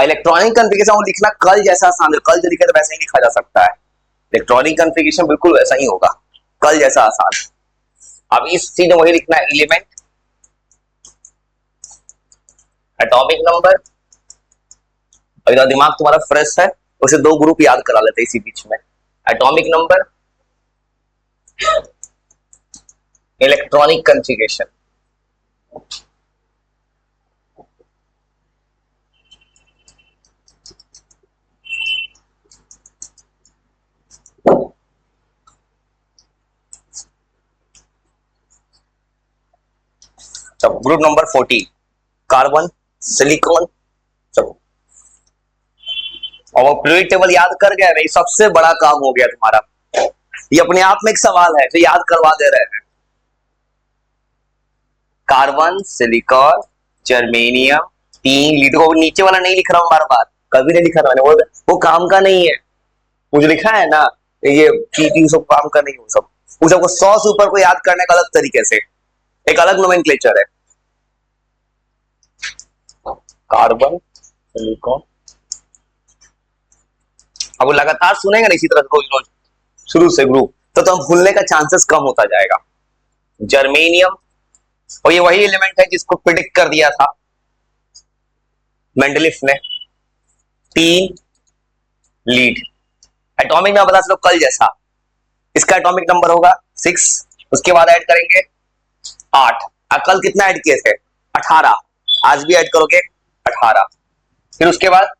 Electronic configuration लिखना कल जैसा आसान है, कल जो लिखा तो वैसा ही लिखा जा सकता है। इलेक्ट्रॉनिक कॉन्फ़िगरेशन बिल्कुल वैसा ही होगा, कल जैसा आसान। अब इस चीज में वही लिखना है, एलिमेंट, एटॉमिक नंबर। अगर दिमाग तुम्हारा फ्रेश है उसे दो ग्रुप याद करा लेते इसी बीच में, एटॉमिक नंबर, इलेक्ट्रॉनिक कॉन्फ़िगरेशन। चलो ग्रुप नंबर 14, कार्बन, सिलिकॉन। चलो और वो पीरियड टेबल याद कर गए भाई, सबसे बड़ा काम हो गया तुम्हारा। ये अपने आप में एक सवाल है जो याद करवा दे रहे हैं। कार्बन, सिलिकॉन, जर्मेनियम, तीन लीटर को नीचे वाला नहीं लिख रहा हूं बार बार, कभी नहीं लिखा था मैंने, वो काम का नहीं है। मुझे लिखा है ना ये पीटी सब काम का नहीं, वो सब उस सबको 100 से ऊपर को याद करने का अलग तरीके से, एक अलग नोमेनक्लेचर है। कार्बन, सिलिकॉन, अब वो लगातार सुनेंगे ना इसी तरह रोज रोज शुरू से ग्रुप, तो हम भूलने का चांसेस कम होता जाएगा। जर्मेनियम, और ये वही एलिमेंट है जिसको प्रिडिक्ट कर दिया था मेंडलिफ ने, 3 लीड। एटॉमिक नंबर बता चलो कल जैसा, इसका एटॉमिक नंबर होगा 6, उसके बाद ऐड करेंगे 8। कल कितना ऐड किए थे? 18, आज भी ऐड करोगे 18। फिर उसके बाद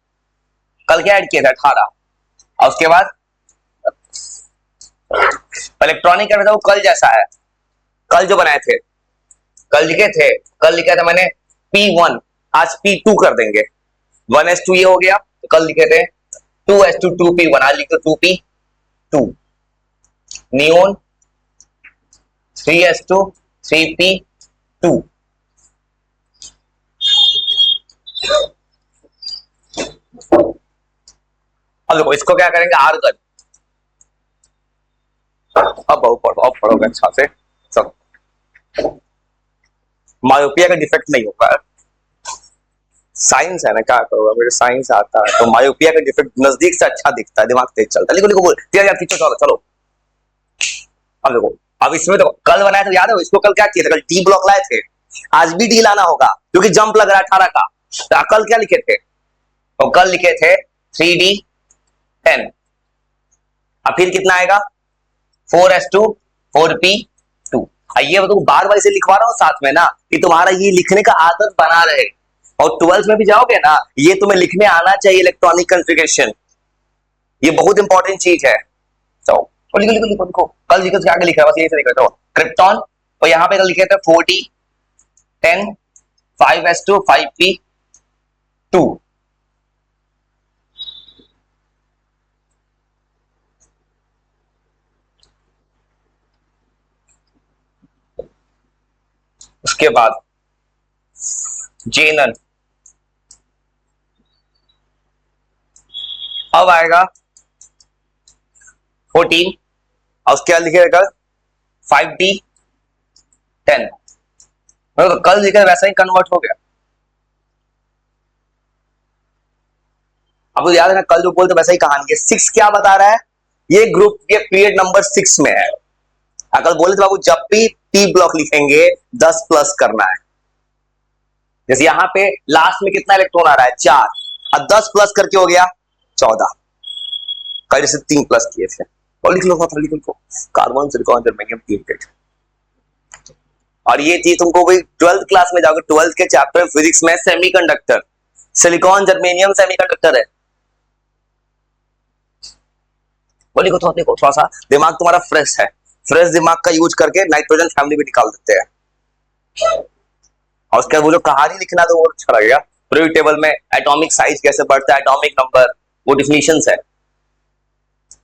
कल क्या ऐड किए थे? 18। और उसके बाद इलेक्ट्रॉनिक का वो कल जैसा है, कल जो बनाए थे, कल लिखे थे मैंने P1, आज P2 कर देंगे। 1s2 ये हो गया, तो कल लिखे थे 2s2 2p1, आज लिखो 2p2। Neon 3s2 3p2। अब देखो इसको क्या करेंगे, आर्गन। अब पढ़ोगे अच्छा से सब। मायोपिया का डिफेक्ट नहीं होगा, साइंस है ना, क्या करूंगा, मुझे साइंस आता है तो मायोपिया का डिफेक्ट नजदीक से अच्छा दिखता है, दिमाग तेज चलता है। लिखो लिखो बोल, चलो। अब देखो, अब इसमें तो कल बनाया था, याद है इसको कल क्या किए थे? कल डी ब्लॉक लाए थे, आज भी डी लाना होगा क्योंकि जंप लग रहा है 18 का। तो कल क्या लिखे थे? और कल लिखे थे 3d10। अब फिर कितना आएगा? 4s2 4p2। ये तो बार बार इसे लिखवा रहा हूं साथ में ना, कि तुम्हारा ये लिखने का आदत बना रहे, और 12th में भी जाओगे ना ये तुम्हें लिखने आना चाहिए, इलेक्ट्रॉनिक कॉन्फ़िगरेशन, ये बहुत इंपॉर्टेंट चीज है। तो लिखो लिखो लिखो लिखो, कल लिखो क्या लिखा है, बस यही से लिखो। क्रिप्टॉन, और यहां पे कल लिखे थे 4d10 5s2 5p2। उसके बाद जेनन, अब आएगा 14, और उसके बाद लिखेगा 5d10। तो कल लिखा वैसा ही कन्वर्ट हो गया। अब याद है ना कल जो बोलते वैसा ही कहानी है। 6 क्या बता रहा है? ये ग्रुप ये पीरियड नंबर 6 में है। अकल बोले तो बाबू जब भी पी ब्लॉक लिखेंगे 10 प्लस करना है। जैसे यहां पे लास्ट में कितना इलेक्ट्रॉन आ रहा है? 4, अब 10 प्लस करके हो गया 14। कल जैसे 3 प्लस किए थे, और लिख low carbon, silicon, germanium, 3 plate. और ये चीज तुमको भी 12th क्लास में जाओगे, 12th के चैप्टर फिजिक्स में सेमीकंडक्टर, सिलिकॉन जर्मेनियम सेमीकंडक्टर है। वो लिखो थोड़ा सा दिमाग तुम्हारा फ्रेश है, फ्रेश दिमाग का यूज करके नाइट्रोजन फैमिली भी निकाल देते हैं। और उसके बाद वो जो कहानी लिखना तो वो अच्छा लगेगा, पीरियोडिक टेबल में एटॉमिक साइज कैसे बढ़ता है, एटॉमिक नंबर, वो डिफिनीशंस है।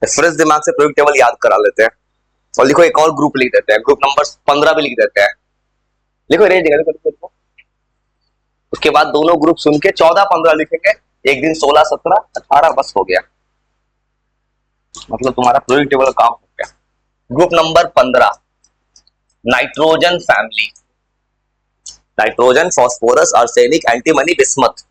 फ्रेश दिमाग से पीरियोडिक टेबल याद करा लेते हैं। और लिखो एक और ग्रुप लिख देते हैं, ग्रुप नंबर 15 भी लिख देते हैं। लिखो रेंज लिखो। उसके बाद दोनों ग्रुप सुन के 14 15 लिखेंगे, एक दिन 16 17 18 बस हो गया, मतलब तुम्हारा पीरियोडिक टेबल का काम हो गया। Group number 15 nitrogen family, nitrogen, phosphorus, arsenic, antimony, bismuth.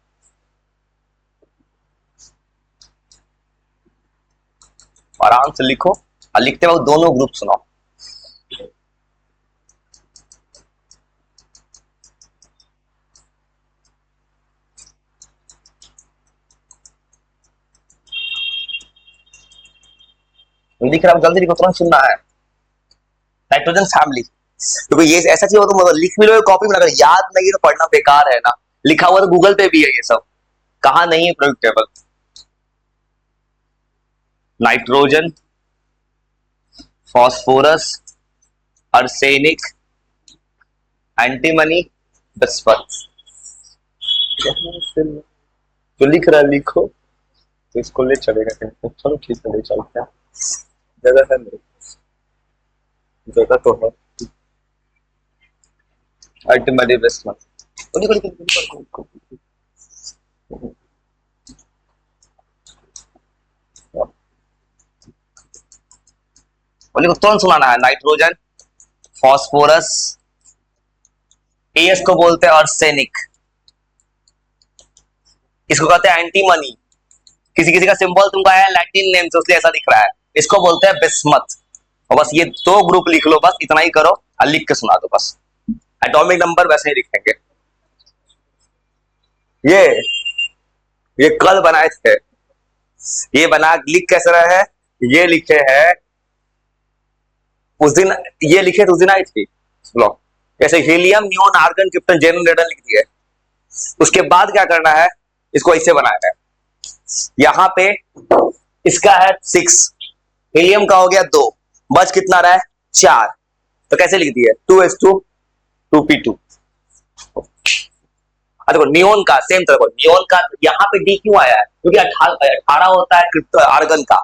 आराम से लिखो और लिखते वक्त दोनों ग्रुप सुनाओ। लिख रहा हूं, जल्दी लिखो, तुरंत सुनना है। नाइट्रोजन फैमिली, क्योंकि ये ऐसा चीज हो तो मतलब लिख भी लो, कॉपी में, अगर याद नहीं तो पढ़ना बेकार है ना। लिखा हुआ तो गूगल पे भी है ये सब, कहाँ नहीं है product table. Nitrogen, phosphorus, arsenic, antimony, bismuth. जो लिख रहा है लिखो, तो इसको ले चलेगा कहीं। चलो ठीक है, ले चलते हैं, जगह है नहीं, जगह तो है। एंटीमनी, बिस्मथ, तुरंत सुनाना है। नाइट्रोजन, फॉस्फोरस, एस को बोलते हैं अर्सेनिक, इसको कहते हैं एंटीमनी। किसी किसी का सिंबल तुमको आया लैटिन नेम से, इसलिए ऐसा दिख रहा है। इसको बोलते हैं बिस्मथ। और बस ये दो ग्रुप लिख लो, बस इतना ही करो और लिख के सुना दो बस। एटॉमिक नंबर वैसे ही लिखेंगे। ये कल बनाए थे, ये बना लिख कैसे रहे हैं, ये लिखे हैं उस दिन, ये लिखे तो उस दिन आई थी ब्लॉक। जैसे हीलियम, नियोन, आर्गन, क्रिप्टन, जेनन, रेडन लिख दिए। उसके बाद क्या करना है, इसको ऐसे बनाना है। यहां पे इसका है 6, हीलियम का हो गया 2, बच कितना रहा है 4। तो कैसे लिख दिए 2s2 2p2। देखो नियोन का सेम तरह को, नियोन का यहां पे डी क्यों आया है, क्योंकि 18 होता है आर्गन का,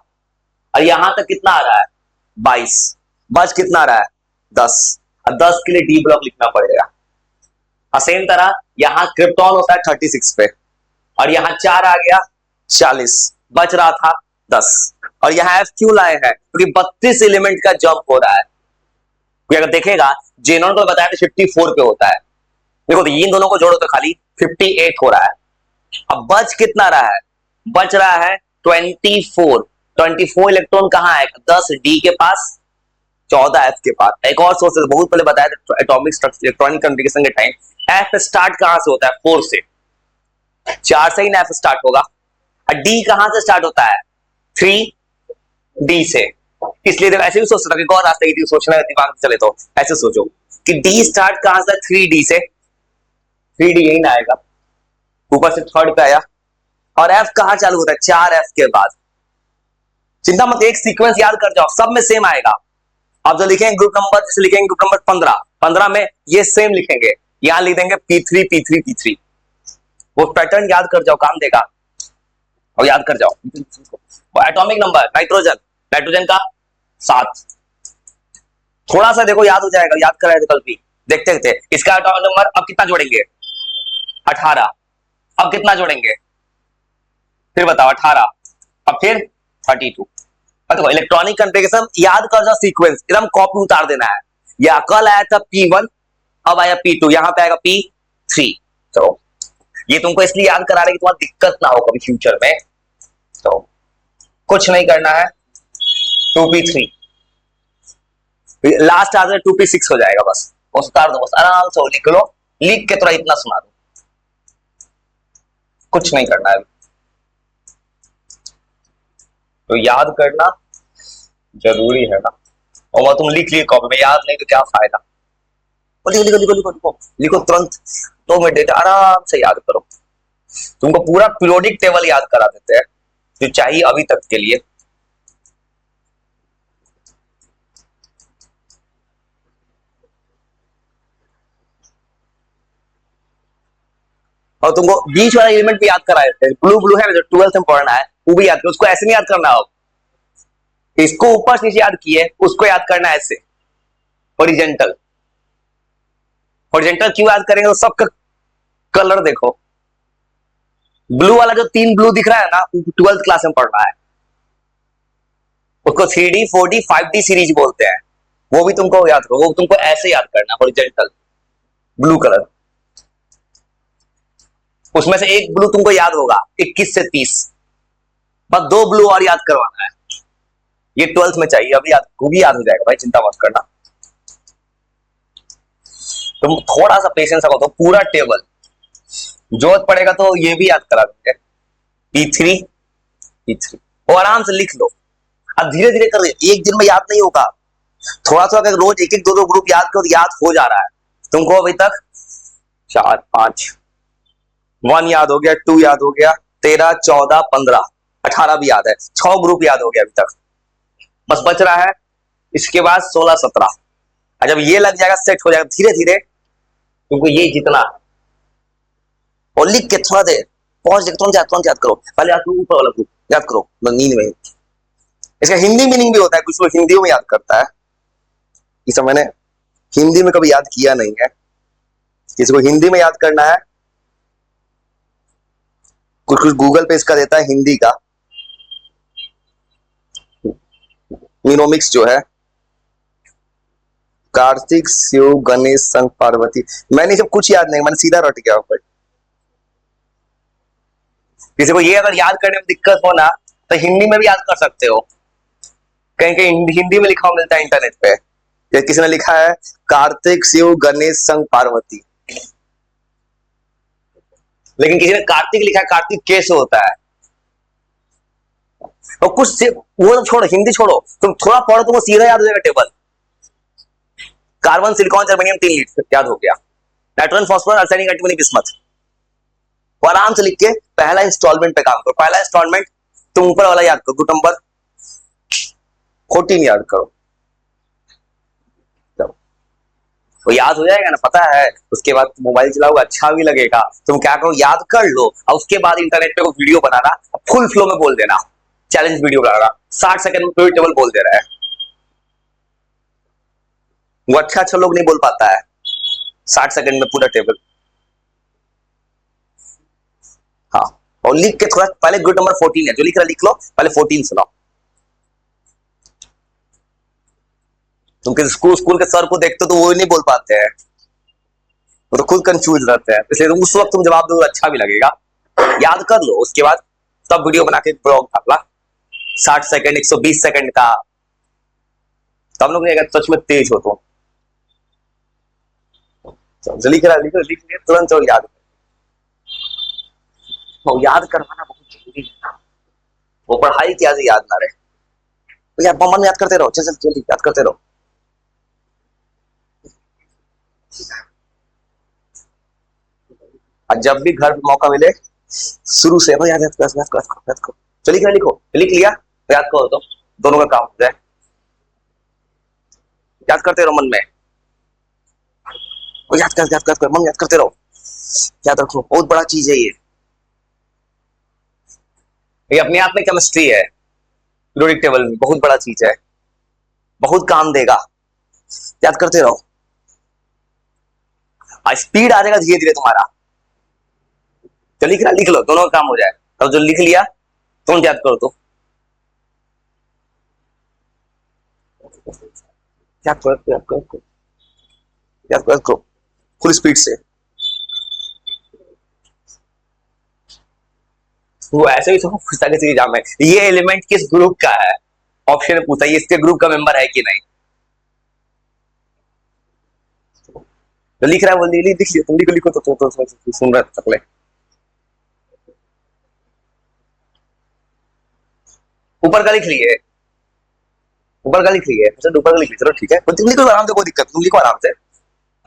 और यहां तक कितना आ रहा है 22, बच कितना रहा है 10, और 10 के लिए डी ब्लॉक लिखना पड़ेगा। और सेम तरह यहां क्रिप्टॉन होता है 36 पे, और यहां 4 आ गया 40, बच रहा था 10। और यहां एफ क्यों लाए हैं, क्योंकि 32 एलिमेंट का जंप हो रहा है। अगर देखेगा जेनॉन को बताया तो 54 पे होता है, देखो तो इन दोनों को जोड़ो तो खाली 58 हो रहा है। अब बच कितना रहा है, बच रहा है 24 इलेक्ट्रॉन कहां है, 10 डी के पास, 14 एफ के पास। एक और सोर्स बहुत पहले बताया था एटॉमिक स्ट्रक्चर इलेक्ट्रॉनिक कॉन्फ़िगरेशन के टाइम, एफ स्टार्ट कहां से होता है 4 से, 4 से ही ना एफ स्टार्ट होगा। डी कहां से स्टार्ट होता है 3 डी से। इसलिए ऐसे भी सोच सकता कि और रास्ता ही सोचना है, दिमाग चले तो ऐसे सोचो कि डी स्टार्ट कहां से 3D से, 3D यही ना आएगा, ऊपर से थर्ड पे आया। और एफ कहां चालू होता है 4F के बाद। चिंता मत, एक सीक्वेंस याद कर जाओ, सब में सेम आएगा। अब जो लिखेंगे ग्रुप नंबर, जैसे लिखेंगे ग्रुप नंबर 15 में ये सेम लिखेंगे, यहां लिख देंगे P3 P3 P3। वो पैटर्न याद कर जाओ, काम देगा, और याद कर जाओ। एटॉमिक नंबर नाइट्रोजन का 7, थोड़ा सा देखो याद हो जाएगा, याद कराए तो कल भी देखते देखते। इसका एटॉमिक नंबर अब कितना जोड़ेंगे 18, अब कितना जोड़ेंगे फिर बताओ 18, अब फिर 32। देखो इलेक्ट्रॉनिक कॉन्फ़िगरेशन याद कर जाओ, सीक्वेंस एकदम कॉपी उतार देना है। या कल आया था P1, अब आया P2, यहां पे आएगा P3। तो ये तुमको इसलिए याद करा रहे कि तुम्हारा दिक्कत ना हो कभी फ्यूचर में। तो कुछ नहीं करना है, 2p3 लास्ट आंसर 2p6 हो जाएगा, बस उतार दो, बस आराम से लिख लो, लिख के थोड़ा इतना सुना दो, कुछ नहीं करना है। तो याद करना जरूरी है ना, और वो तुम लिख लिए कॉपी में, याद नहीं तो क्या फायदा। लिखो लिखो लिखो लिखो लिखो लिखो तुरंत, 2 मिनट आराम से याद करो। तुमको पूरा पीरियोडिक टेबल याद करा देते हैं जो चाहिए अभी तक के लिए। और तुमको बीच वाला एलिमेंट भी याद करा देते हैं, ब्लू है जो 12th में पढ़ना है वो भी याद करो। उसको ऐसे नहीं याद करना, हो इसको ऊपर से नीचे याद किए, उसको याद करना है ऐसे हॉरिजॉन्टल। हॉरिजॉन्टल क्यों याद करेंगे, तो सबका कलर देखो, ब्लू वाला जो 3 ब्लू दिख रहा है ना, 12th क्लास में पढ़ना है, उसको 3D 4D 5D सीरीज बोलते हैं, वो भी तुमको याद करो, वो तुमको ऐसे याद करना हॉरिजॉन्टल ब्लू कलर। उसमें से एक ब्लू तुमको याद होगा 21 से 30, बस 2 ब्लू और याद करवाना है। ये 12th में चाहिए, अभी याद वो भी याद हो जाएगा भाई, चिंता मत करना। तुम थोड़ा सा पेशेंस रखो तो पूरा टेबल जरूरत पड़ेगा तो ये भी याद करा देंगे। P3 P3 वो आराम से लिख लो। अब धीरे धीरे कर, एक दिन में याद नहीं होगा, थोड़ा थोड़ा अगर रोज एक एक दो दो ग्रुप याद करो तो याद हो जा रहा है तुमको। अभी तक 4 5 1 याद हो गया, 2 याद हो गया, 13 14 15 18 भी याद है, 6 ग्रुप याद हो गया अभी तक। बस बच रहा है इसके बाद 16 17। जब ये लग जाएगा सेट हो जाएगा धीरे धीरे तुमको ये जितना। और लिख के थोड़ा देर पहुंच देख, तुरंत याद करो। पहले याद करो ऊपर वाला ग्रुप याद करो, नींद में। इसका हिंदी मीनिंग भी होता है, कुछ लोग हिंदी में याद करता है, इसे मैंने हिंदी में कभी याद किया नहीं है। किसी को हिंदी में याद करना है, कुछ कुछ गूगल पे इसका देता है हिंदी का मीनोमिक्स जो है, कार्तिक शिव गणेश संग पार्वती। मैंने सब कुछ याद नहीं, मैंने सीधा रट गया भाई। किसी को ये अगर याद करने में दिक्कत हो ना तो हिंदी में भी याद कर सकते हो, कहीं कहीं हिंदी में लिखा हुआ मिलता है इंटरनेट पे। ये किसी ने लिखा है कार्तिक शिव गणेश संग पार्वती, लेकिन किसी ने कार्तिक लिखा है, कार्तिक कैसे होता है। और कुछ से वो तो छोड़ो, हिंदी छोड़ो, तुम थोड़ा पढ़ो तुमको सीधा याद हो जाएगा table. Carbon silicon germanium 3 lead याद हो गया, nitrogen phosphorus arsenic antimony bismuth. आराम से लिख के पहला इंस्टॉलमेंट पे काम करो। पहला इंस्टॉलमेंट तुम ऊपर वाला याद करो, ग्रुप नंबर 14 याद करो, वो याद हो जाएगा ना, पता है। उसके बाद मोबाइल चलाओगे अच्छा भी लगेगा। तुम क्या करो, याद कर लो और उसके बाद इंटरनेट पे वो वीडियो बनाना, फुल फ्लो में बोल देना, चैलेंज वीडियो बनाना, 60 सेकंड में पूरी टेबल बोल दे रहा है। वो अच्छा लोग नहीं बोल पाता है 60 सेकंड में पूरा टेबल। हाँ, और लिख के थोड़ा पहले ग्रुप नंबर 14 है जो लिख रहा लिख लो, पहले 14 सुनाओ। तुम किसी स्कूल के सर को देखते हो तो वो नहीं बोल पाते हैं, वो तो खुद कंफ्यूज रहते हैं, इसलिए उस वक्त तुम जवाब दो अच्छा भी लगेगा। याद कर लो, उसके बाद तब वीडियो बना के ब्लॉग डालना 60 सेकंड 120 सेकंड का, तब लोग सच में तेज हो तो लिख लिख तुरंत याद। वो याद करवाना बहुत जरूरी है, वो पढ़ाई क्या याद ना रहे तो यार मन में याद करते रहो, चल चल याद करते रहो। और जब भी घर पे मौका मिले शुरू से याद करो। चलिए लिखो, लिख लिया तो याद करो, तो दोनों का काम हो जाए। याद करते रहो मन में, याद कर मन याद करते रहो। याद रखो बहुत बड़ा चीज है ये अपने आप में केमिस्ट्री है, पीरियोडिक टेबल में बहुत बड़ा चीज है, बहुत काम देगा। याद करते रहो, स्पीड आ जाएगा धीरे धीरे तुम्हारा। तो लिख लो, दोनों का काम हो जाए। तब जो लिख लिया तुम याद करो, तो याद करो फुल स्पीड से। वो ऐसे भी तो पूछता किसी एग्जाम में, ये एलिमेंट किस ग्रुप का है, ऑप्शन में पूछता है इसके ग्रुप का मेंबर है कि नहीं। तो लिख रहा है वो लिख लियो, तुम लिखो तो सुन रहा सकले। ऊपर का लिख लिए, ऊपर का लिख लिए, अच्छा ऊपर का लिख लिए, चलो ठीक है, तुम लिखो आराम से, कोई दिक्कत, तुम लिखो आराम से।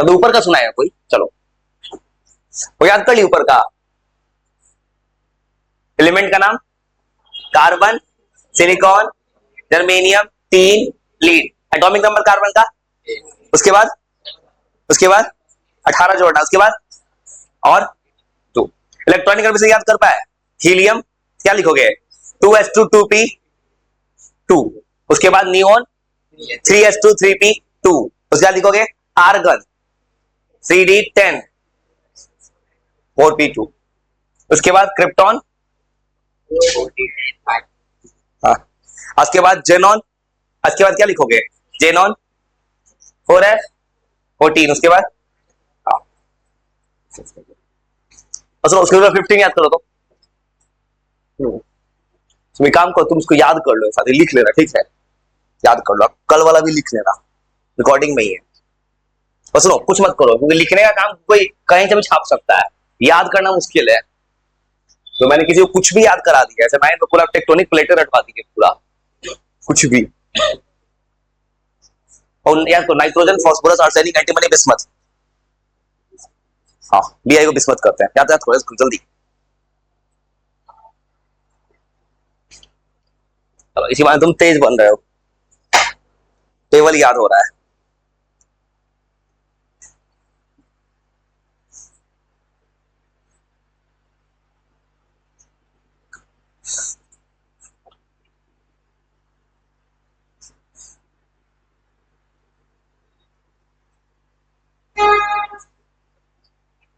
तब ऊपर का सुनाएगा कोई, चलो वो याद कर ली। ऊपर का एलिमेंट का नाम carbon silicon germanium 3 lead, atomic number carbon का, उसके बाद 18 जोड़ना, उसके बाद और 2। इलेक्ट्रॉनिक नंबर से याद कर पाए, हीलियम क्या लिखोगे 2s2 2p2, उसके बाद नियोन 3s2 3p2, उसके बाद लिखोगे आर्गन CD10 4p2, उसके बाद क्रिप्टॉन, हाँ, उसके बाद जेनॉन, उसके बाद क्या लिखोगे जेनॉन 4s14, उसके बाद उसके बाद 15 याद करो। तो तुम काम करो, तुम उसको याद कर लो, साथ लिख लेना, ठीक है। याद कर लो, कल वाला भी लिख लेना, रिकॉर्डिंग में ही है। और सुनो कुछ मत करो, क्योंकि लिखने का काम कोई कहीं से भी छाप सकता है, याद करना मुश्किल है। तो मैंने किसी को कुछ भी याद करा दिया, ऐसे मैंने तो पूरा टेक्टोनिक प्लेटें रटवा दी है पूरा, कुछ भी। और याद करो, nitrogen, phosphorus, arsenic, antimony, bismuth. हाँ, बीआई को बिस्मथ करते हैं, याद याद करो जल्दी। इसी बात तुम तेज बन रहे हो, टेबल याद हो रहा है।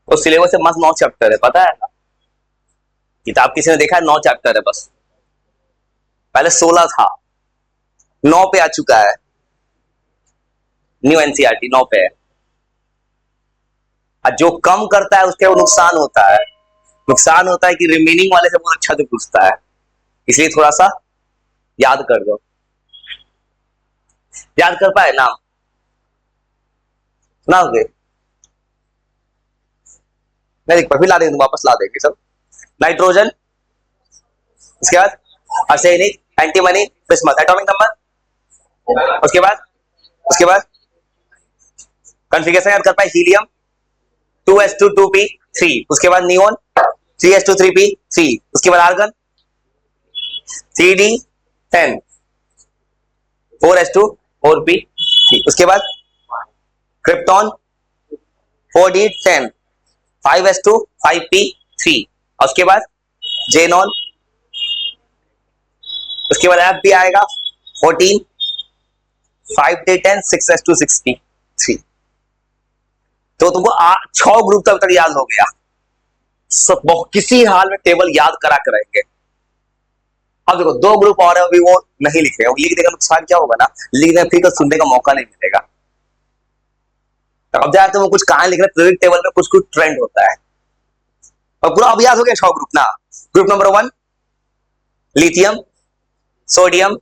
तो सिलेबस से मस्त 9 चैप्टर है, पता है ना? किताब किसी ने देखा है? 9 चैप्टर है बस, पहले 16 था, 9 पे आ चुका है। न्यू एनसीईआरटी 9 पे है। और जो कम करता है उसके वो नुकसान होता है, नुकसान होता है कि रिमेनिंग वाले से बहुत अच्छा से पूछता है, इसलिए थोड़ा सा याद कर दो। याद कर पाए नाम? सुनाओगे? नहीं देख, फिर ला देंगे, वापस ला देंगे सब। नाइट्रोजन, उसके बाद arsenic, antimony, bismuth, atomic number. उसके बाद कॉन्फ़िगरेशन याद कर पाए? हीलियम 2s2 2p3, उसके बाद नियोन 3s2 3p3, उसके बाद आर्गन 3d10 4s2 4p3, उसके बाद क्रिप्टॉन 4d10 5s2 5p3, और उसके बाद जेनॉन, उसके बाद एफ भी आएगा 14 5d10 6s2 6p3। तो तुमको 6 ग्रुप तक याद हो गया, सब किसी हाल में टेबल याद करा कराएंगे। अब देखो 2 ग्रुप और है, अभी वो नहीं लिखे, लिख देगा, नुकसान क्या होगा ना, लिखने फिर सुनने का मौका नहीं मिलेगा। अब जाए तो वो कुछ कहां लिख रहे, प्रेडिक्ट टेबल में कुछ कुछ ट्रेंड होता है, और पूरा अब याद हो गया 6 ग्रुप ना। Group number 1 lithium, sodium,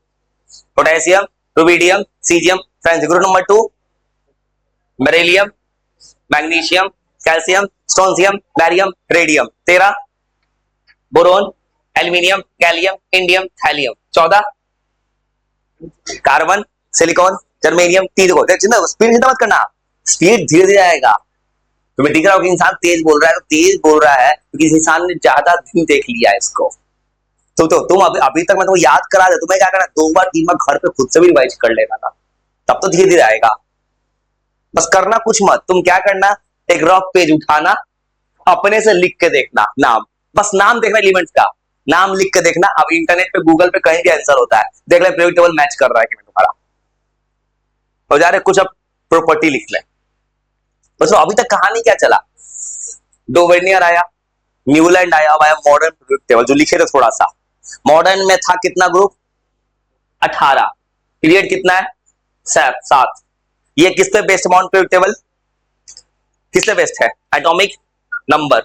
potassium, rubidium, caesium, French. Group number 2 beryllium, magnesium, calcium, strontium, barium, radium. 13 boron, aluminium, gallium, indium, thallium. 14 carbon, silicon, germanium. 3 को स्पीड चिंता मत करना, स्पीड धीरे धीरे आएगा। तुम्हें दिख रहा हो कि इंसान तेज बोल रहा है, तो तेज बोल रहा है क्योंकि इस इंसान ने ज्यादा दिन देख लिया है इसको। तो तुम अभी तक मैं तुमको याद करा दे, तुम्हें क्या करना, 2 बार 3 बार घर पे खुद से भी रिवाइज कर लेना था, तब तो धीरे धीरे आएगा। बस करना कुछ मत, तुम क्या करना, एक रफ पेज उठाना, अपने से लिख के देखना नाम, बस नाम देखना एलिमेंट्स का, नाम लिख के देखना। अब इंटरनेट पे गूगल पे कहीं भी आंसर होता है, देख ले पीरियोडिक टेबल मैच कर रहा है कि नहीं तुम्हारा। हो जा रहे कुछ, अब प्रॉपर्टी लिख ले। बस अभी तक कहानी क्या चला, डोवेनियर आया, न्यूलैंड आया, अब आया मॉडर्न पीरियोडिक टेबल, जो लिखे थे थोड़ा सा। मॉडर्न में था कितना ग्रुप, 18, पीरियड कितना है, 7। ये किस पे बेस्ड मॉडर्न पीरियोडिक टेबल, किस पे बेस्ड है, एटॉमिक नंबर।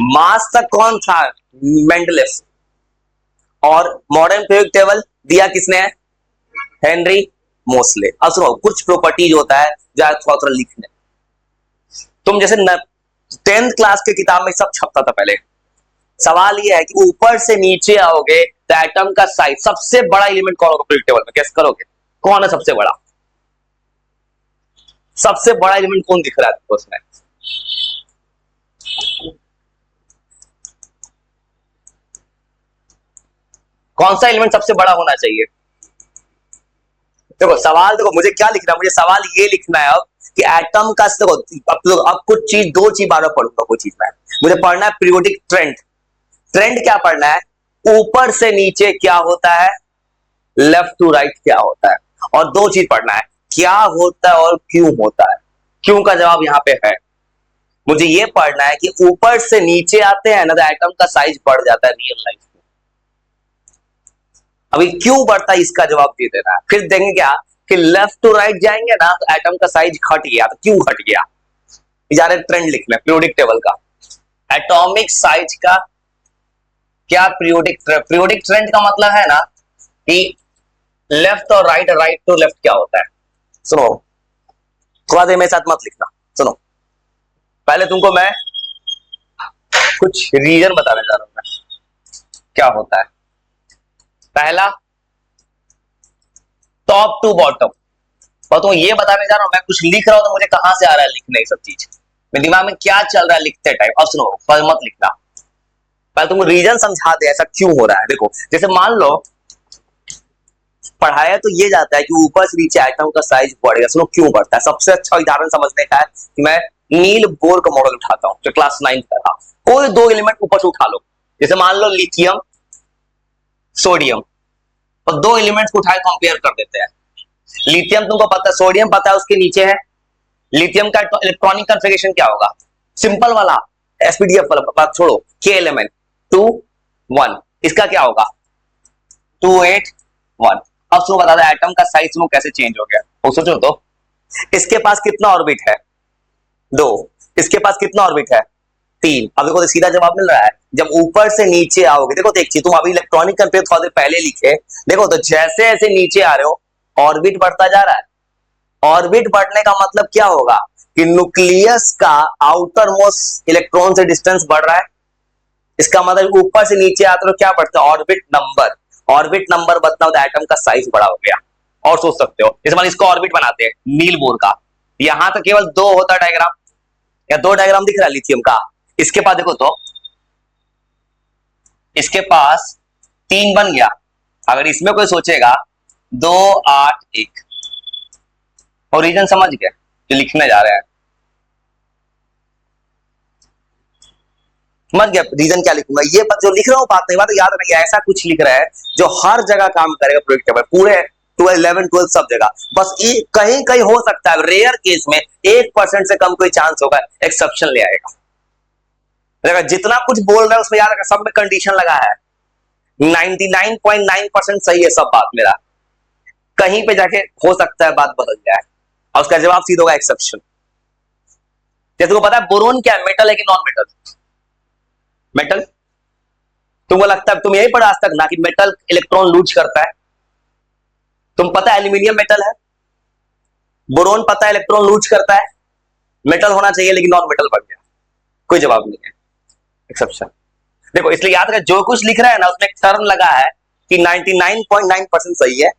मास तक कौन था, मेंडलेव। और मॉडर्न पीरियोडिक टेबल दिया किसने है, हेनरी मोसले। अब सुनो कुछ प्रॉपर्टीज होता है जो थोड़ा थोड़ा लिखने, तुम जैसे 10th क्लास के किताब में सब छपता था पहले। सवाल ये है कि ऊपर से नीचे आओगे तो एटम का साइज, सबसे बड़ा एलिमेंट कौन होगा पीरियोडिक टेबल में, गेस करोगे कौन है सबसे बड़ा, सबसे बड़ा एलिमेंट कौन दिख रहा है उसमें? कौन सा एलिमेंट सबसे बड़ा होना चाहिए? देखो सवाल, देखो मुझे क्या लिखना है, मुझे सवाल ये लिखना है अब कि एटम का, देखो अब कुछ चीज, 2 चीज बार बार पढ़ूंगा कोई चीज में, मुझे पढ़ना है पीरियोडिक ट्रेंड। ट्रेंड क्या पढ़ना है, ऊपर से नीचे क्या होता है, लेफ्ट टू राइट क्या होता है, और 2 चीज पढ़ना है, क्या होता है और क्यों होता है। क्यों का जवाब यहां पे है, मुझे ये पढ़ना है कि ऊपर से नीचे आते हैं ना तो एटम का साइज बढ़ जाता है रियल लाइफ में। अभी क्यों बढ़ता है इसका जवाब दे देना है, फिर देंगे क्या कि लेफ्ट टू राइट जाएंगे ना तो एटम का साइज घट गया, तो क्यों घट गया, इजारे ट्रेंड लिखना है पीरियोडिक टेबल का, एटॉमिक साइज का क्या पीरियोडिक ट्रेंड का मतलब है ना कि लेफ्ट और राइट, राइट टू लेफ्ट क्या होता है? सुनो, थोड़ा देर मेरे साथ मत लिखना, सुनो। पहले तुमको मैं कुछ रीजन बताने जा रहा हूं मैं, क्या होता है। पहला, टॉप टू बॉटम। और तो ये बताने जा रहा हूं, मैं कुछ लिख रहा हूं तो मुझे कहां से आ रहा है लिखना, ये सब चीज मेरे दिमाग में क्या चल रहा है लिखते टाइम। अब सुनो, पर मत लिखना, पहले तुमको रीजन समझा दे ऐसा क्यों हो रहा है। देखो, जैसे मान लो पढ़ाया तो ये जाता है कि ऊपर से नीचे आइटम का साइज बढ़ेगा। सुनो क्यों बढ़ता है, सबसे अच्छा उदाहरण समझने का है कि मैं नील बोर का मॉडल उठाता हूं जो क्लास 9 का था। कोई दो एलिमेंट ऊपर से उठा लो, जैसे मान लो लिथियम, सोडियम, और दो एलिमेंट्स को उठाए कंपेयर कर देते हैं। लिथियम तुमको पता है, सोडियम पता है उसके नीचे है। लिथियम का इलेक्ट्रॉनिक कॉन्फ़िगरेशन क्या होगा? सिंपल वाला एसपीडीएफ वाला बात छोड़ो, के एलिमेंट 2 1, इसका क्या होगा? 2 8 1। अब सुनो, बता दो एटम का साइज में कैसे चेंज हो गया, वो सोचो तो। इसके पास कितना ऑर्बिट है? 2। इसके पास कितना ऑर्बिट है? 3। अब देखो तो सीधा जवाब मिल रहा है। जब ऊपर से नीचे आओगे, देखो तो एक चीज तुम अभी इलेक्ट्रॉनिक कंपेयर थोड़ा देर पहले लिखे, देखो तो जैसे जैसे नीचे आ रहे हो ऑर्बिट बढ़ता जा रहा है। ऑर्बिट बढ़ने का मतलब क्या होगा कि न्यूक्लियस का आउटर मोस्ट इलेक्ट्रॉन से डिस्टेंस बढ़ रहा है। इसका मतलब ऊपर से नीचे आते हो क्या बढ़ता है? Orbit number. ऑर्बिट नंबर बढ़ता हो तो एटम का साइज बड़ा हो गया। और सोच सकते हो, जैसे मान इसको ऑर्बिट बनाते हैं नील बोर का, यहां तो केवल दो होता डायग्राम, या दो डायग्राम दिख रहा है लिथियम का। इसके पास देखो तो, इसके पास 3 बन गया। अगर इसमें कोई सोचेगा 2 8 1, और रीजन समझ गए जो लिखने जा रहे हैं? समझ गया रीजन क्या लिखूंगा? ये जो लिख रहा हूं बात नहीं, बात याद रखिए, ऐसा कुछ लिख रहा है जो हर जगह काम करेगा प्रोजेक्ट में, पूरे 12 11 12 सब जगह। बस कहीं कहीं हो सकता है, रेयर केस में 1% से कम कोई चांस होगा, एक्सेप्शन ले आएगा। जितना कुछ बोल रहा है उसमें याद रखा, सब में कंडीशन लगा है। 99.9% सही है सब बात मेरा, कहीं पे जाके हो सकता है बात बदल जाए, और उसका जवाब सीधा होगा एक्सेप्शन। जैसे को पता है बोरोन क्या है, मेटल है कि नॉन मेटल? मेटल। तुमको लगता है, तुम यही पढ़ा आज तक ना कि मेटल इलेक्ट्रॉन लूज करता है? तुम पता है एल्यूमिनियम मेटल है, बोरोन पता है इलेक्ट्रॉन लूज करता है, मेटल होना चाहिए लेकिन नॉन मेटल बन गया। कोई जवाब नहीं है, एक्सेप्शन। देखो इसलिए याद रखो, जो कुछ लिख रहा है ना उसमें एक टर्म लगा है कि 99.9% सही है,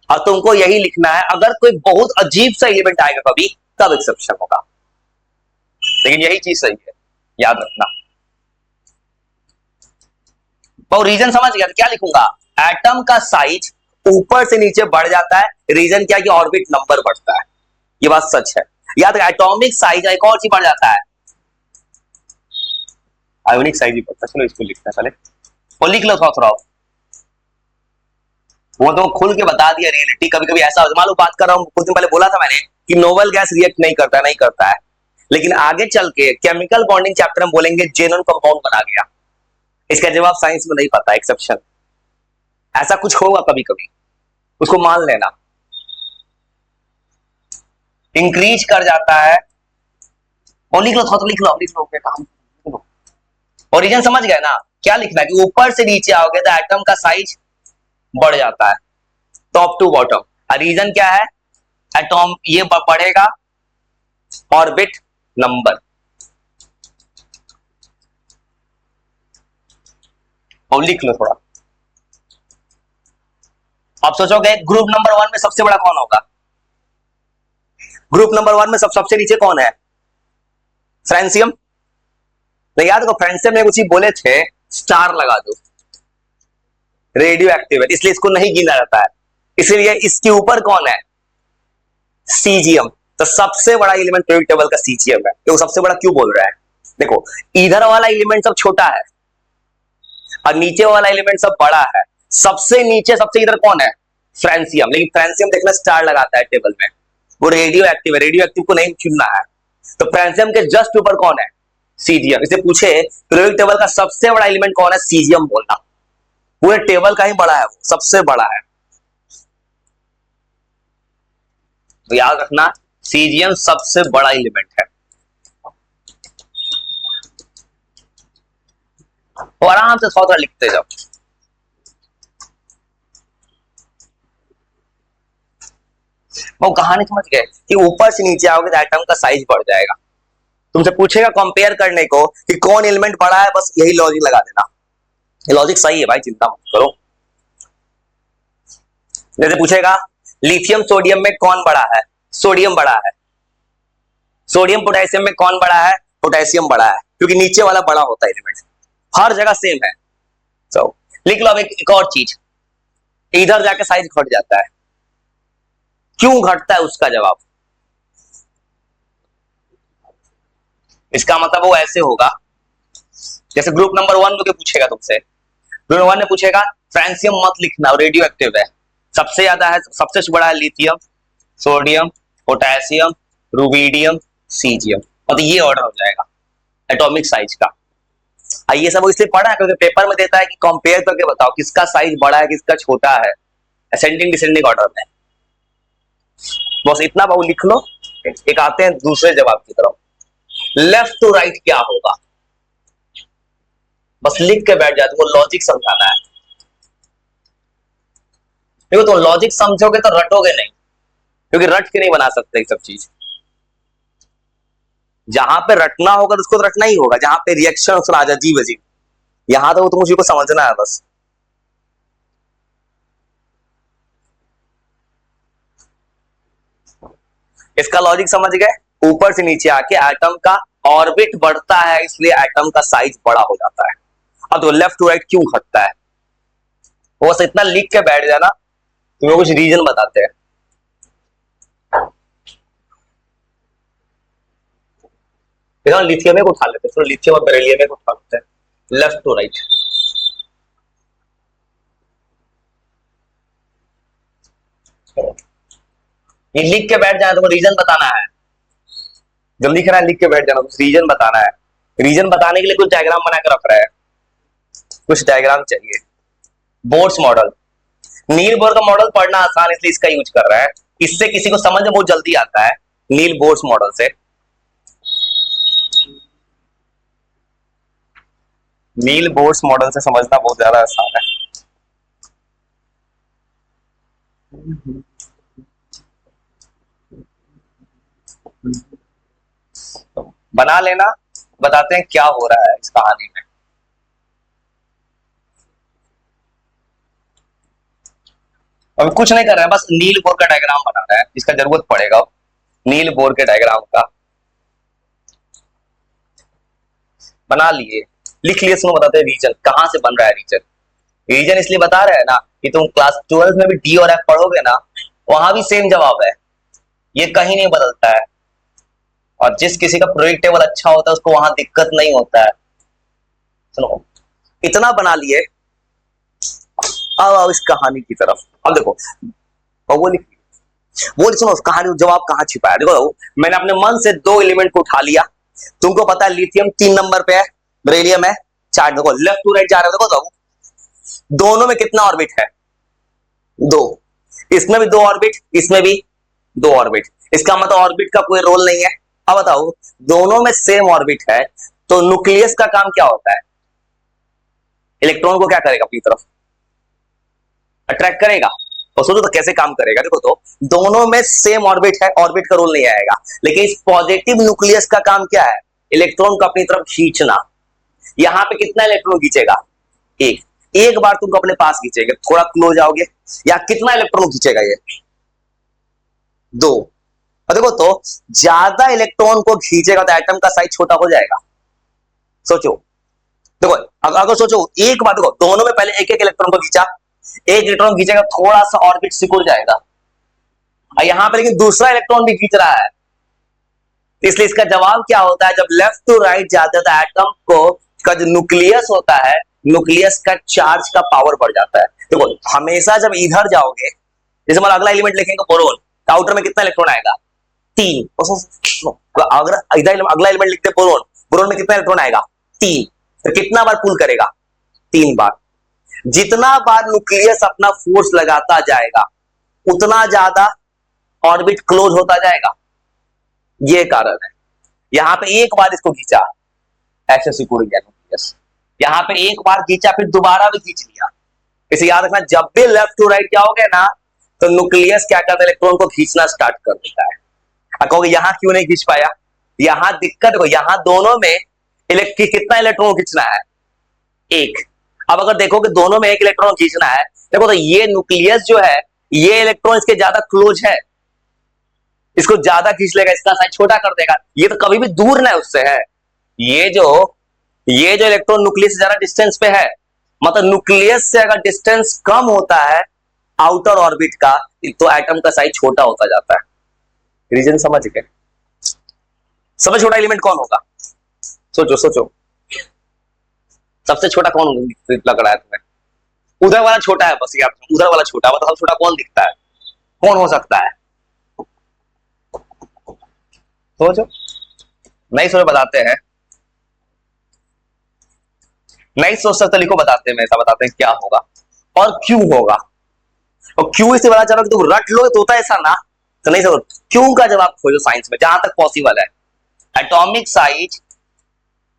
और तुमको यही लिखना है। अगर कोई बहुत अजीब सा एलिमेंट आएगा कभी, तब एक्सेप्शन होगा, लेकिन यही चीज सही है, याद रखना। और रीजन समझ गया तो क्या लिखूंगा? एटम का साइज ऊपर से नीचे बढ़ जाता है, रीजन क्या कि ऑर्बिट नंबर बढ़ता है। ये बात सच है, याद रखना। एटॉमिक साइज एक और चीज बढ़ जाता है, आयोनिक साइज भी बढ़ता है। चलो इसको लिखते हैं पहले, और लिख लो थोड़ा थोड़ा, वो तो खुल के बता दिया रियलिटी। कभी कभी ऐसा मालूम, बात कर रहा हूं कुछ दिन पहले बोला था मैंने कि नोबल गैस रिएक्ट नहीं करता, नहीं करता है, लेकिन आगे चल के केमिकल बॉन्डिंग चैप्टर में बोलेंगे जेनोन कंपाउंड बना गया। इसका जवाब साइंस में नहीं पता, एक्सेप्शन। ऐसा कुछ होगा कभी कभी, उसको मान लेना। इंक्रीज कर जाता है, और लिख लो थोड़ा, तो लिख लो, लिख लो काम, लिख लो। ओरिजिन समझ गए ना? क्या लिखना है कि ऊपर से नीचे आओगे तो एटम का साइज बढ़ जाता है, टॉप टू बॉटम। रीजन क्या है? एटॉम ये बढ़ेगा, ऑर्बिट नंबर। और लिख लो थोड़ा। अब सोचोगे ग्रुप नंबर 1 में सबसे बड़ा कौन होगा? ग्रुप नंबर 1 में सबसे नीचे कौन है? फ्रेंसियम। तो याद रखो, फ्रेंसियम में कुछ ही बोले थे, स्टार लगा दो, रेडियो एक्टिव है, इसलिए इसको नहीं गिना जाता है। इसलिए इसके ऊपर कौन है? सीजियम। तो सबसे बड़ा एलिमेंट पीरियोडिक टेबल का सीजियम है। तो सबसे बड़ा क्यों बोल रहा है? देखो, इधर वाला एलिमेंट सब छोटा है और नीचे वाला एलिमेंट सब बड़ा है। सबसे नीचे सबसे इधर कौन है? फ्रेंसियम। लेकिन फ्रेंसियम देखना स्टार लगाता है टेबल में, वो रेडियो एक्टिव है, रेडियो एक्टिव को नहीं चुनना है। तो फ्रेंसियम के जस्ट ऊपर कौन है? सीजियम। इसे पूछे पीरियोडिक टेबल का सबसे बड़ा एलिमेंट कौन है? सीजियम बोलना, पूरे टेबल का ही बड़ा है, वो सबसे बड़ा है। तो याद रखना, सीजियम सबसे बड़ा एलिमेंट है। तो आराम से थोड़ा थोड़ा लिखते जाओ। वो कहानी समझ गए कि ऊपर से नीचे आओगे तो एटम का साइज बढ़ जाएगा। तुमसे पूछेगा कंपेयर करने को कि कौन एलिमेंट बड़ा है, बस यही लॉजिक लगा देना। ये लॉजिक सही है भाई, चिंता मत करो। जैसे पूछेगा लिथियम सोडियम में कौन बड़ा है, सोडियम बड़ा है। सोडियम पोटेशियम में कौन बड़ा है, पोटेशियम बड़ा है, क्योंकि नीचे वाला बड़ा होता है एलिमेंट, हर जगह सेम है। तो लिख लो अब एक और चीज, इधर जाके साइज घट जाता है, क्यों घटता है उसका जवाब। इसका मतलब वो ऐसे होगा जैसे ग्रुप नंबर 1 को पूछेगा तुमसे, ग्रुप नंबर 1 ने पूछेगा फ्रांसियम मत लिखना, रेडियो एक्टिव है, सबसे ज्यादा है, सबसे बड़ा है lithium, sodium, potassium, rubidium, caesium, मतलब ये ऑर्डर हो जाएगा एटॉमिक साइज का। ये सब इसलिए पढ़ा है क्योंकि पेपर में देता है कि कंपेयर करके बताओ किसका साइज बड़ा है किसका छोटा है, असेंडिंग डिसेंडिंग ऑर्डर में। बस इतना बहुत लिख लो। एक आते हैं दूसरे जवाब की तरफ, लेफ्ट टू राइट क्या होगा, बस लिख के बैठ जाते, वो लॉजिक समझाना है। देखो तो लॉजिक समझोगे तो रटोगे नहीं, क्योंकि रट के नहीं बना सकते सब चीज। जहां पे रटना होगा तो उसको तो रटना ही होगा, जहां पे रिएक्शन आ जाए अजीब अजीब, यहां तो तुम मुझे को समझना है बस। इसका लॉजिक समझ गए, ऊपर से नीचे आके एटम का ऑर्बिट बढ़ता है, इसलिए एटम का साइज बड़ा हो जाता है। अब तो लेफ्ट टू राइट क्यों घटता है, वो बस इतना लिख के बैठ जाना, तुम्हें कुछ रीजन बताते हैं। लिथियम को उठा लेते हैं, लिथियम और बेरिलियम को उठा लेते हैं, लेफ्ट टू राइट। ये लिख के बैठ जाए, तो रीजन बताना है, जब लिख रहा है लिख के बैठ जाना, कुछ रीजन बताना है। रीजन बताने के लिए कुछ डायग्राम बना कर रख रहा है, कुछ डायग्राम चाहिए। बोर्ड्स मॉडल, नील बोर का मॉडल पढ़ना आसान इसलिए इसका यूज कर रहा है, इससे किसी को समझ में बहुत जल्दी आता है। नील बोर्स मॉडल से, नील बोर्स मॉडल से समझना बहुत ज्यादा आसान है। बना लेना, बताते हैं क्या हो रहा है इस कहानी में। अब कुछ नहीं कर रहा है, बस नील बोर का डायग्राम बना रहा है, इसका जरूरत पड़ेगा नील बोर के डायग्राम का। बना लिए, लिख लिए, सुनो बताते हैं रीजन कहां से बन रहा है। रीजन रीजन इसलिए बता रहे हैं ना कि तुम क्लास 12 में भी डी और एफ पढ़ोगे ना, वहां भी सेम जवाब है, ये कहीं नहीं बदलता है। और जिस किसी का प्रोजेक्ट टेबल अच्छा होता है उसको वहां दिक्कत नहीं होता है। सुनो इतना बना लिए, अब इस कहानी की तरफ। अब देखो वो लिख, वो सुनो उस कहानी जवाब कहां छिपा है। देखो मैंने अपने मन से दो एलिमेंट को उठा लिया, तुमको पता है लिथियम 3 नंबर पे है, बेरिलियम है 4। देखो लेफ्ट टू राइट जा रहे हो, देखो तो दोनों में कितना ऑर्बिट है, 2। इसमें भी 2 ऑर्बिट, इसमें भी 2 ऑर्बिट, इसका मतलब ऑर्बिट का कोई रोल नहीं है। अब बताओ दोनों में सेम ऑर्बिट है तो न्यूक्लियस का काम क्या होता है, इलेक्ट्रॉन को क्या करेगा, अपनी तरफ अट्रैक्ट करेगा। तो सोचो तो कैसे काम करेगा। देखो तो दोनों में सेम ऑर्बिट है, ऑर्बिट का रोल नहीं आएगा, लेकिन इस पॉजिटिव न्यूक्लियस का काम क्या है, इलेक्ट्रॉन को अपनी तरफ खींचना। यहां पे कितना इलेक्ट्रॉन खींचेगा, एक बार तुमको अपने पास खींचेगा, थोड़ा क्लोज आओगे, या कितना इलेक्ट्रॉन खींचेगा, ये 2। और देखो तो ज्यादा इलेक्ट्रॉन को खींचेगा तो एटम का साइज छोटा हो जाएगा। सोचो, देखो अगर सोचो एक बार, देखो दोनों में पहले एक एक इलेक्ट्रॉन को खींचा, एक इलेक्ट्रॉन खींचेगा थोड़ा सा ऑर्बिट सिकुड़ जाएगा, और यहां पे लेकिन दूसरा इलेक्ट्रॉन भी खींच रहा है, इसलिए इसका जवाब क्या होता है, जब लेफ्ट टू राइट जाते हैं तो एटम को का जो न्यूक्लियस होता है, न्यूक्लियस का चार्ज का पावर बढ़ जाता है। देखो हमेशा जब इधर जाओगे, जैसे मतलब अगला एलिमेंट लिखेंगे बोरोन, तो आउटर में कितना इलेक्ट्रॉन आएगा, 3। अगर इधर अगला एलिमेंट लिखते बोरोन, बोरोन में कितना इलेक्ट्रॉन आएगा, 3। तो कितना बार पुल करेगा, 3 बार। जितना बार न्यूक्लियस अपना फोर्स लगाता जाएगा उतना ज्यादा ऑर्बिट क्लोज होता जाएगा, ये कारण है। यहां पे एक बार इसको खींचा, ऐसे सिकुड़ गया न्यूक्लियस, यहां पे एक बार खींचा फिर दोबारा भी खींच लिया। इसे याद रखना, जब भी लेफ्ट टू राइट जाओगे ना तो न्यूक्लियस क्या करता है, इलेक्ट्रॉन को खींचना स्टार्ट कर देता है। अब कहोगे यहां क्यों नहीं खींच पाया, यहां दिक्कत देखो, यहां दोनों में कितना इलेक्ट्रॉन खींचना है, एक। अब अगर देखो कि दोनों में एक इलेक्ट्रॉन खींचना है, देखो तो ये न्यूक्लियस जो है, ये इलेक्ट्रॉन इसके ज्यादा क्लोज है, इसको ज्यादा खींच लेगा, इसका साइज छोटा कर देगा, ये तो कभी भी दूर ना उससे है। ये जो इलेक्ट्रॉन न्यूक्लियस से ज्यादा डिस्टेंस पे है, मतलब न्यूक्लियस से अगर डिस्टेंस कम होता है आउटर ऑर्बिट का, तो एटम का साइज छोटा होता जाता है। रीजन समझ गए? सबसे छोटा एलिमेंट कौन होगा, सोचो सोचो, सबसे छोटा कौन लग रहा है तुम्हें? उधर वाला छोटा है, बस यार उधर वाला छोटा, मतलब सबसे छोटा कौन दिखता है, कौन हो सकता है? सोचो, नहीं सोच बताते हैं, नहीं सोच सकते, लिखो बताते हैं, ऐसा बताते हैं क्या होगा और क्यों होगा। और क्यों इसे बता चाह रहा तुम रट लो तो होता है ऐसा ना, तो नहीं समझ, क्यों का जवाब खोजो साइंस में जहां तक पॉसिबल है। एटॉमिक साइज,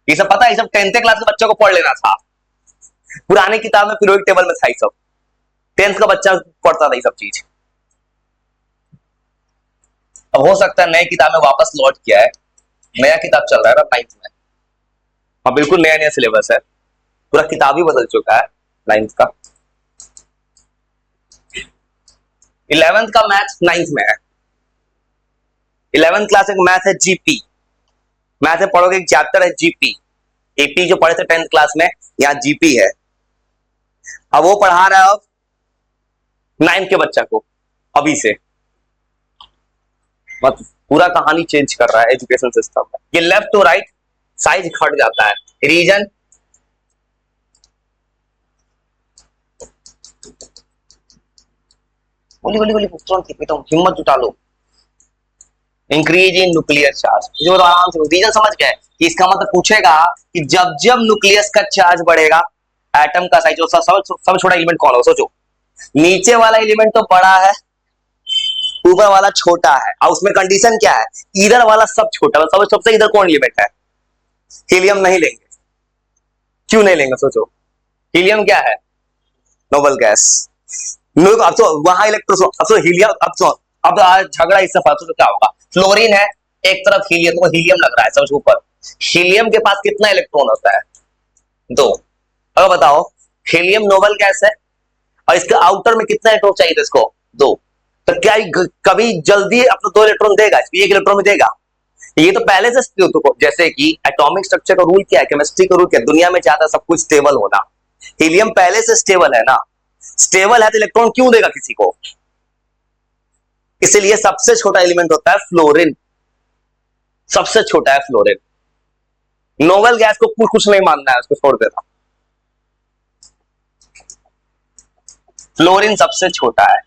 ये सब पता है, ये सब 10th क्लास के बच्चों को पढ़ लेना था, पुरानी किताब में पीरियोडिक टेबल में था, ये सब 10th का बच्चा पढ़ता था ये सब चीज। अब हो सकता है नई किताब में वापस लौट किया है, नया किताब चल रहा है ना 9th में, हाँ बिल्कुल नया नया सिलेबस है, पूरा किताब ही बदल चुका है 9th का। 11th का मैथ 9th में है, 11th क्लास एक मैथ है जीपी, मैथ में पढ़ोगे एक चैप्टर है जीपी, एपी जो पढ़े थे 10th क्लास में, यहाँ जीपी है। अब वो पढ़ा रहा है अब 9th के बच्चा को अभी से, मतलब पूरा कहानी चेंज कर रहा है एजुकेशन सिस्टम में। ये लेफ्ट टू राइट साइज घट जाता है, रीजन गोली गोली गोली हिम्मत जुटा लो, इंक्रीज इन न्यूक्लियर चार्ज, जो तो आराम से रीजन समझ गए कि इसका मतलब पूछेगा कि जब जब न्यूक्लियस का चार्ज बढ़ेगा एटम का साइज, सब छोटा एलिमेंट कौन होगा, सोचो, नीचे वाला एलिमेंट तो बड़ा है, ऊपर वाला छोटा है, और उसमें कंडीशन क्या है, इधर वाला सब छोटा है, सबसे इधर कौन एलिमेंट है, हीलियम नहीं लेंगे, क्यों नहीं लेंगे सोचो, हीलियम क्या है, नोबल गैस। अब तो वहां इलेक्ट्रो, अब तो हीलियम, अब तो अब झगड़ा इससे फालतू तो क्या होगा, फ्लोरीन है एक तरफ, हीलियम, तो हीलियम लग रहा है सबसे ऊपर, हीलियम के पास कितना इलेक्ट्रॉन होता है, 2। अब बताओ, हीलियम नोबल गैस है और इसके आउटर में कितना इलेक्ट्रॉन चाहिए था इसको, 2, तो क्या कभी जल्दी अपना 2 इलेक्ट्रॉन देगा, एक इलेक्ट्रॉन में देगा, ये तो पहले से, तो जैसे कि एटॉमिक स्ट्रक्चर का रूल क्या है, केमिस्ट्री का रूल क्या है, दुनिया में चाहता सब कुछ स्टेबल होना, हीलियम पहले से स्टेबल है ना, स्टेबल है तो इलेक्ट्रॉन क्यों देगा किसी को, इसलिए सबसे छोटा एलिमेंट होता है फ्लोरीन, सबसे छोटा है फ्लोरीन। नोबल गैस को कुछ नहीं मानना है, उसको छोड़ देना, फ्लोरीन सबसे छोटा है,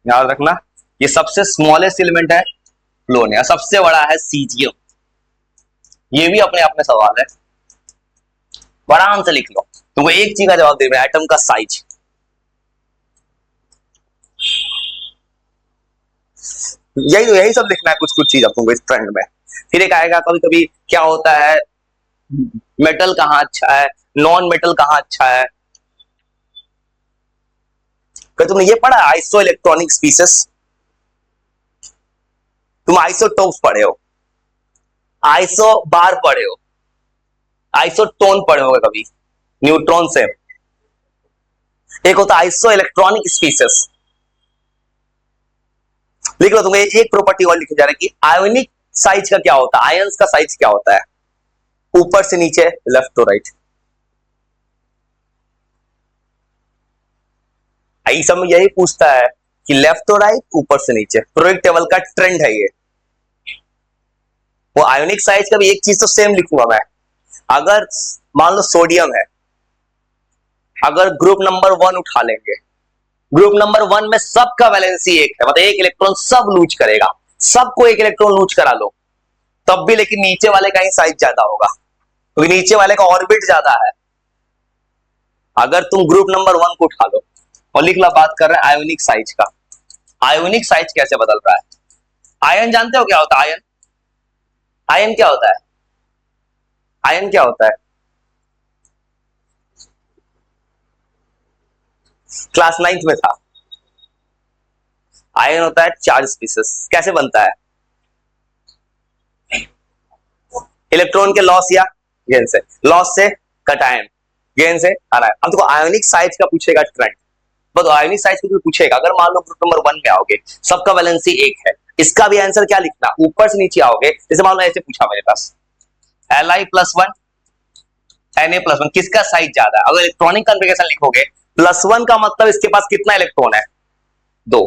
याद रखना, ये सबसे स्मॉलेस्ट एलिमेंट है फ्लोरीन, सबसे बड़ा है सीजियम, ये भी अपने आप में सवाल है, आराम से लिख लो, तुमको एक चीज का जवाब दे रहे हैं, एटम का साइज, यही सब लिखना है, कुछ कुछ चीज तुमको इस ट्रेंड में। फिर एक आएगा कभी कभी क्या होता है, मेटल कहाँ अच्छा है, नॉन मेटल कहाँ अच्छा है, क्या तुमने ये पढ़ा आइसो इलेक्ट्रॉनिक स्पीसीज, तुम आइसोटोप्स पढ़े हो, आइसो बार पढ़े हो, आइसोटोन पढ़े होगे कभी, न्यूट्रॉन से, एक होता है आइसो इलेक्ट्रॉनिक स्पीसीज, लिख लो, तुमको एक प्रॉपर्टी और लिखी जा रही है कि आयोनिक साइज का क्या होता है, आयंस का साइज क्या होता है, ऊपर से नीचे, लेफ्ट टू राइट, आई सब में यही पूछता है कि लेफ्ट टू राइट, ऊपर से नीचे, पीरियोडिक टेबल का ट्रेंड है ये। वो आयोनिक साइज का भी एक चीज तो सेम लिखूंगा मैं, अगर मान लो सोडियम है, अगर ग्रुप नंबर 1 उठा लेंगे, ग्रुप नंबर 1 में सबका वैलेंसी 1 है, मतलब एक इलेक्ट्रॉन सब लूज करेगा, सबको एक इलेक्ट्रॉन लूज करा लो, तब भी लेकिन नीचे वाले का ही साइज ज्यादा होगा, क्योंकि नीचे वाले का ऑर्बिट ज्यादा है। अगर तुम ग्रुप नंबर 1 को उठा लो और लिख ला, बात कर रहे हैं आयोनिक साइज का, आयोनिक साइज कैसे बदल रहा है, आयन जानते हो क्या होता है, आयन, आयन क्या होता है, आयन क्या होता है, क्लास 9th में था। आयन होता है चार्ज स्पीसीज। कैसे बनता है? इलेक्ट्रॉन के लॉस या गेन से। लॉस से कटायन, गेन से आनायन। अब देखो आयोनिक साइज का पूछेगा ट्रेंड, बट आयोनिक साइज को भी पूछेगा। अगर मान लो ग्रुप नंबर 1 में आओगे, सबका वैलेंसी 1 है, इसका भी आंसर क्या लिखना, ऊपर से नीचे आओगे। जैसे मान लो ऐसे पूछा मेरे पास Li+1 Na+1, किसका साइज ज्यादा है? अगर इलेक्ट्रॉनिक कॉन्फ़िगरेशन लिखोगे, +1 का मतलब इसके पास कितना इलेक्ट्रॉन है? 2,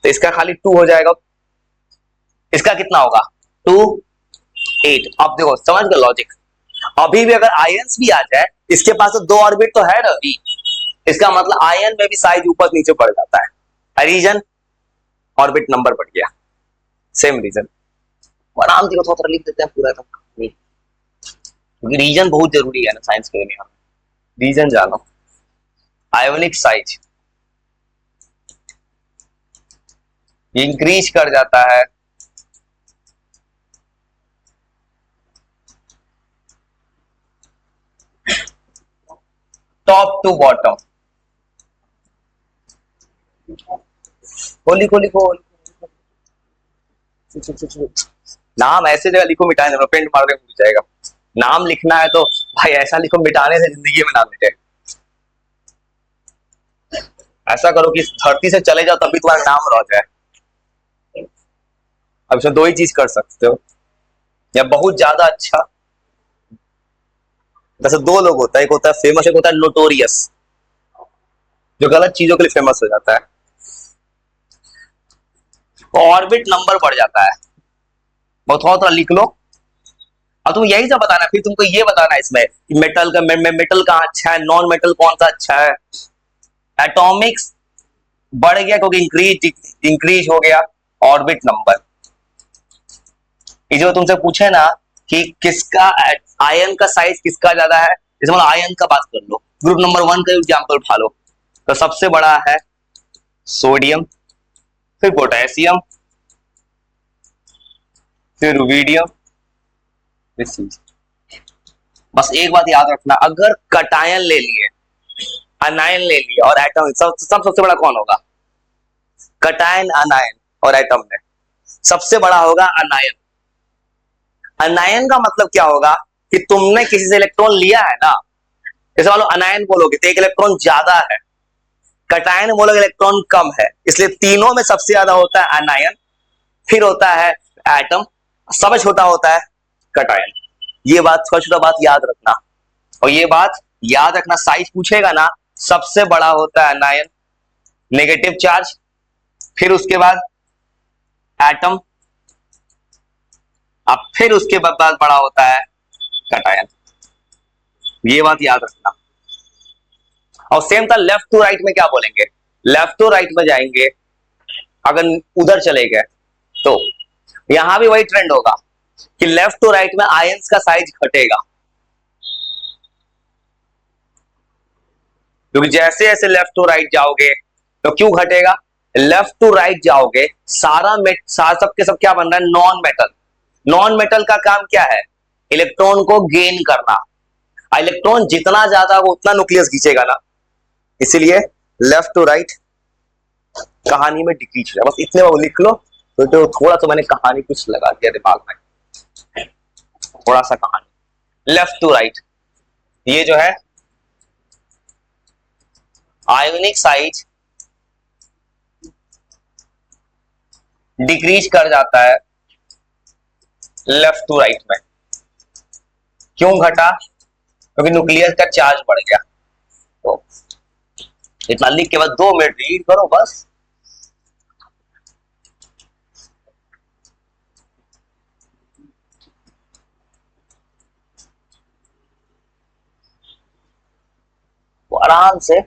तो इसका खाली 2 हो जाएगा। इसका कितना होगा? 2 8। अब देखो समझ गए लॉजिक। अभी भी अगर आयंस भी आ जाए, इसके पास तो 2 ऑर्बिट तो है ना अभी, इसका मतलब आयन में भी साइज ऊपर नीचे बढ़ जाता है। रीजन, ऑर्बिट नंबर बढ़ गया, सेम रीजन। आराम से थोड़ा लिख देते हैं पूरा एकदम कहानी, क्योंकि रीजन बहुत जरूरी है ना साइंस के लिए। रीजन जानो। आयोनिक साइज इंक्रीज कर जाता है टॉप टू बॉटम। खोली खोली खोल, नाम ऐसे जगह लिखो मिटाने में, पेंट मार के भूल जाएगा। नाम लिखना है तो भाई ऐसा लिखो मिटाने से जिंदगी में ना मिटे। ऐसा करो कि धरती से चले जाओ तभी तुम्हारा नाम रह जाए। अब इसमें 2 ही चीज कर सकते हो, या बहुत ज्यादा अच्छा, जैसे 2 लोग होता है, एक होता है फेमस, एक होता है नोटोरियस, जो गलत चीजों के लिए फेमस हो जाता है। ऑर्बिट नंबर बढ़ जाता है। बहुत थोड़ा लिख लो। अब तुम यही सब बताना, फिर तुमको ये बताना है इसमें कि मेटल का मेटल कहाँ अच्छा है, नॉन मेटल कौन सा अच्छा है। एटॉमिक्स बढ़ गया क्योंकि इंक्रीज हो गया ऑर्बिट नंबर। ये जो तुमसे पूछे ना कि किसका आयन का साइज किसका ज्यादा है, जैसे मतलब आयन का बात कर लो, ग्रुप नंबर 1 का एग्जांपल उठा लो, तो सबसे बड़ा है सोडियम, फिर पोटेशियम, फिर रुबिडियम। बस एक बात याद रखना, अगर कटायन ले लिए, अनायन ले लिया और एटम, सबसे बड़ा कौन होगा? कटायन, अनायन और एटम में सबसे बड़ा होगा अनायन। अनायन का मतलब क्या होगा कि तुमने किसी से इलेक्ट्रॉन लिया है ना, जैसे मान लो अनायन बोलोगे तो एक इलेक्ट्रॉन ज्यादा है, कटायन बोलोगे इलेक्ट्रॉन कम है, इसलिए तीनों में सबसे ज्यादा होता है अनायन, फिर होता है एटम, सबसे छोटा होता है कटायन। ये बात, छोटा छोटा बात याद रखना। और ये बात याद रखना, साइज पूछेगा ना, सबसे बड़ा होता है अनायन, नेगेटिव चार्ज, फिर उसके बाद एटम, अब फिर उसके बाद बड़ा होता है कटायन। ये बात याद रखना। और सेम था लेफ्ट टू राइट में, क्या बोलेंगे? लेफ्ट टू राइट में जाएंगे, अगर उधर चले गए तो यहां भी वही ट्रेंड होगा कि लेफ्ट टू राइट में आयंस का साइज घटेगा, क्योंकि जैसे जैसे लेफ्ट टू राइट जाओगे तो क्यों घटेगा? लेफ्ट टू राइट जाओगे, सारा सब के सब क्या बन रहा है? Non metal. नॉन मेटल का काम क्या है? इलेक्ट्रॉन को गेन करना। इलेक्ट्रॉन जितना ज्यादा हो उतना न्यूक्लियस खींचेगा ना, इसीलिए लेफ्ट टू राइट कहानी में डिक्रीज है। बस इतने वो लिख लो। तो थोड़ा सा मैंने कहानी कुछ लगा दिया दिमाग में, थोड़ा सा कहानी। लेफ्ट टू राइट, ये जो है आयोनिक साइज डिक्रीज कर जाता है लेफ्ट टू राइट में। क्यों घटा? क्योंकि न्यूक्लियस का चार्ज बढ़ गया। तो इतना लिख के बस 2 मिनट रीड करो बस। तो आराम से